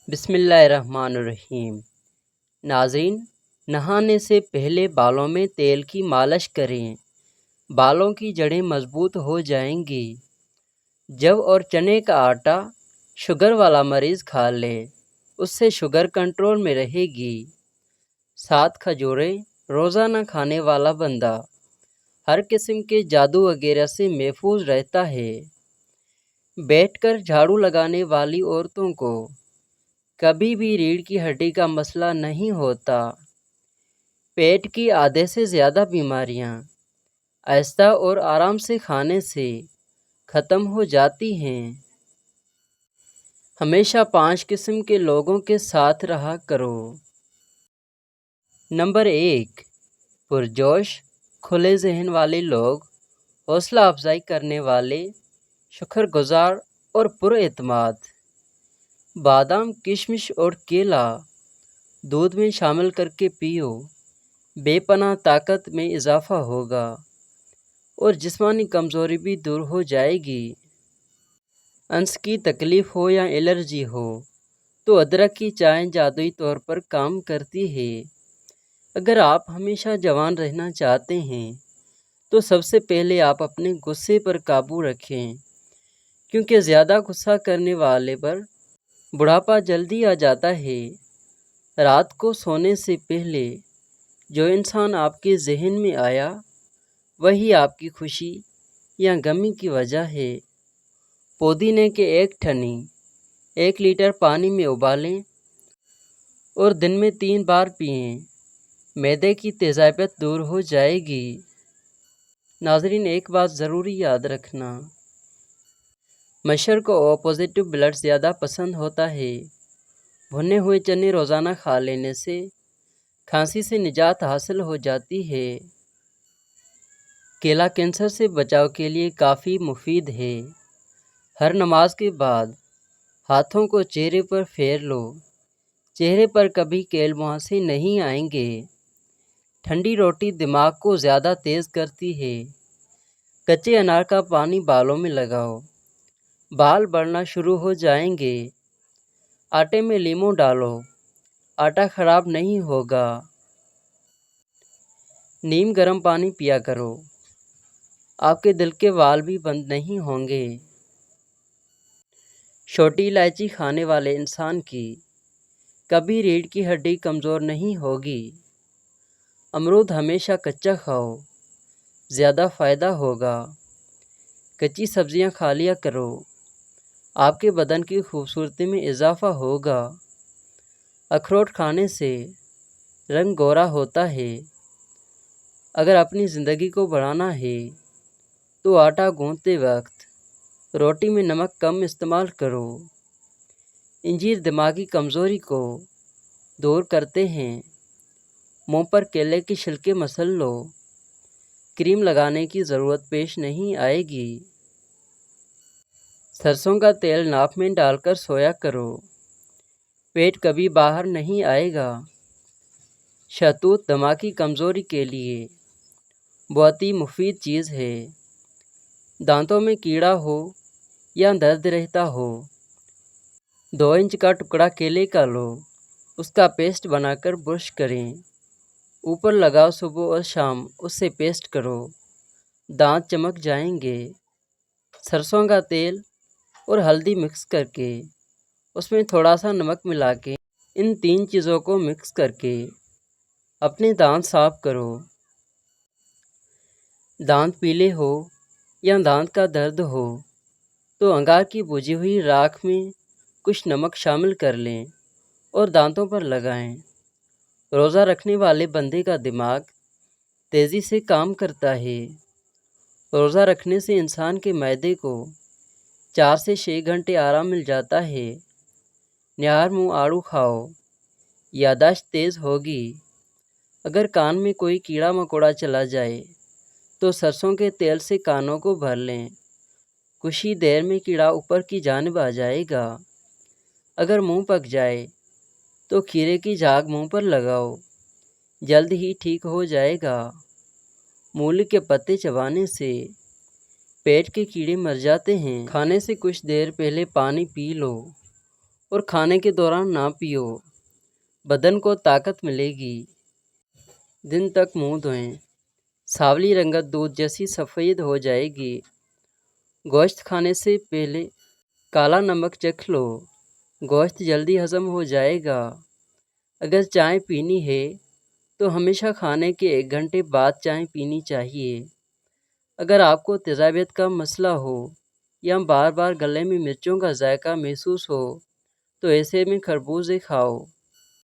بسم اللہ الرحمن الرحیم۔ ناظرین، نہانے سے پہلے بالوں میں تیل کی مالش کریں، بالوں کی جڑیں مضبوط ہو جائیں گی۔ جو اور چنے کا آٹا شوگر والا مریض کھا لے، اس سے شوگر کنٹرول میں رہے گی۔ 7 کھجوریں روزانہ کھانے والا بندہ ہر قسم کے جادو وغیرہ سے محفوظ رہتا ہے۔ بیٹھ کر جھاڑو لگانے والی عورتوں کو کبھی بھی ریڑھ کی ہڈی کا مسئلہ نہیں ہوتا۔ پیٹ کی آدھے سے زیادہ بیماریاں آہستہ اور آرام سے کھانے سے ختم ہو جاتی ہیں۔ ہمیشہ 5 قسم کے لوگوں کے ساتھ رہا کرو۔ نمبر 1، پرجوش، کھلے ذہن والے لوگ، حوصلہ افزائی کرنے والے، شکر گزار اور پر اعتماد۔ بادام، کشمش اور کیلا دودھ میں شامل کر کے پیو، بے پناہ طاقت میں اضافہ ہوگا اور جسمانی کمزوری بھی دور ہو جائے گی۔ انس کی تکلیف ہو یا الرجی ہو تو ادرک کی چائے جادوئی طور پر کام کرتی ہے۔ اگر آپ ہمیشہ جوان رہنا چاہتے ہیں تو سب سے پہلے آپ اپنے غصے پر قابو رکھیں، کیونکہ زیادہ غصہ کرنے والے پر بڑھاپا جلدی آ جاتا ہے۔ رات کو سونے سے پہلے جو انسان آپ کے ذہن میں آیا وہی آپ کی خوشی یا غمی کی وجہ ہے۔ پودینے کے 1 ٹھنی 1 لیٹر پانی میں ابالیں اور دن میں 3 بار پئیں، معدے کی تیزابیت دور ہو جائے گی۔ ناظرین، ایک بات ضروری یاد رکھنا، مشر کو او پازیٹو بلڈ زیادہ پسند ہوتا ہے۔ بھنے ہوئے چنے روزانہ کھا لینے سے کھانسی سے نجات حاصل ہو جاتی ہے۔ کیلا کینسر سے بچاؤ کے لیے کافی مفید ہے۔ ہر نماز کے بعد ہاتھوں کو چہرے پر پھیر لو، چہرے پر کبھی کیل مہاسے نہیں آئیں گے۔ ٹھنڈی روٹی دماغ کو زیادہ تیز کرتی ہے۔ کچے انار کا پانی بالوں میں لگاؤ، بال بڑھنا شروع ہو جائیں گے۔ آٹے میں لیموں ڈالو، آٹا خراب نہیں ہوگا۔ نیم گرم پانی پیا کرو، آپ کے دل کے وال بھی بند نہیں ہوں گے۔ چھوٹی الائچی کھانے والے انسان کی کبھی ریڑھ کی ہڈی کمزور نہیں ہوگی۔ امرود ہمیشہ کچا کھاؤ، زیادہ فائدہ ہوگا۔ کچی سبزیاں کھا لیا کرو، آپ کے بدن کی خوبصورتی میں اضافہ ہوگا۔ اخروٹ کھانے سے رنگ گورا ہوتا ہے۔ اگر اپنی زندگی کو بڑھانا ہے تو آٹا گوندتے وقت روٹی میں نمک کم استعمال کرو۔ انجیر دماغی کمزوری کو دور کرتے ہیں۔ منہ پر کیلے کے چھلکے مسل لو، کریم لگانے کی ضرورت پیش نہیں آئے گی۔ سرسوں کا تیل ناک میں ڈال کر سویا کرو، پیٹ کبھی باہر نہیں آئے گا۔ شہتوت دماغی کمزوری کے لیے بہت ہی مفید چیز ہے۔ دانتوں میں کیڑا ہو یا درد رہتا ہو، 2 انچ کا ٹکڑا کیلے کا لو، اس کا پیسٹ بنا کر برش کریں، اوپر لگاؤ، صبح اور شام اس سے پیسٹ کرو، دانت چمک جائیں گے۔ سرسوں کا تیل اور ہلدی مکس کر کے اس میں تھوڑا سا نمک ملا کے ان 3 چیزوں کو مکس کر کے اپنے دانت صاف کرو۔ دانت پیلے ہو یا دانت کا درد ہو تو انگار کی بجھی ہوئی راکھ میں کچھ نمک شامل کر لیں اور دانتوں پر لگائیں۔ روزہ رکھنے والے بندے کا دماغ تیزی سے کام کرتا ہے۔ روزہ رکھنے سے انسان کے معدے کو 4 سے 6 گھنٹے آرام مل جاتا ہے۔ نہار منہ آڑو کھاؤ، یادداشت تیز ہوگی۔ اگر کان میں کوئی کیڑا مکوڑا چلا جائے تو سرسوں کے تیل سے کانوں کو بھر لیں، کچھ ہی دیر میں کیڑا اوپر کی جانب آ جائے گا۔ اگر منہ پک جائے تو کھیرے کی جھاگ منہ پر لگاؤ، جلد ہی ٹھیک ہو جائے گا۔ مولی کے پتے چبانے سے پیٹ کے کیڑے مر جاتے ہیں۔ کھانے سے کچھ دیر پہلے پانی پی لو، اور کھانے کے دوران نہ پیو، بدن کو طاقت ملے گی۔ دن تک منہ دھوئیں، سانولی رنگت دودھ جیسی سفید ہو جائے گی۔ گوشت کھانے سے پہلے کالا نمک چکھ لو، گوشت جلدی ہضم ہو جائے گا۔ اگر چائے پینی ہے تو ہمیشہ کھانے کے 1 گھنٹے بعد چائے پینی چاہیے۔ اگر آپ کو تیزابیت کا مسئلہ ہو یا بار بار گلے میں مرچوں کا ذائقہ محسوس ہو تو ایسے میں خربوزے کھاؤ۔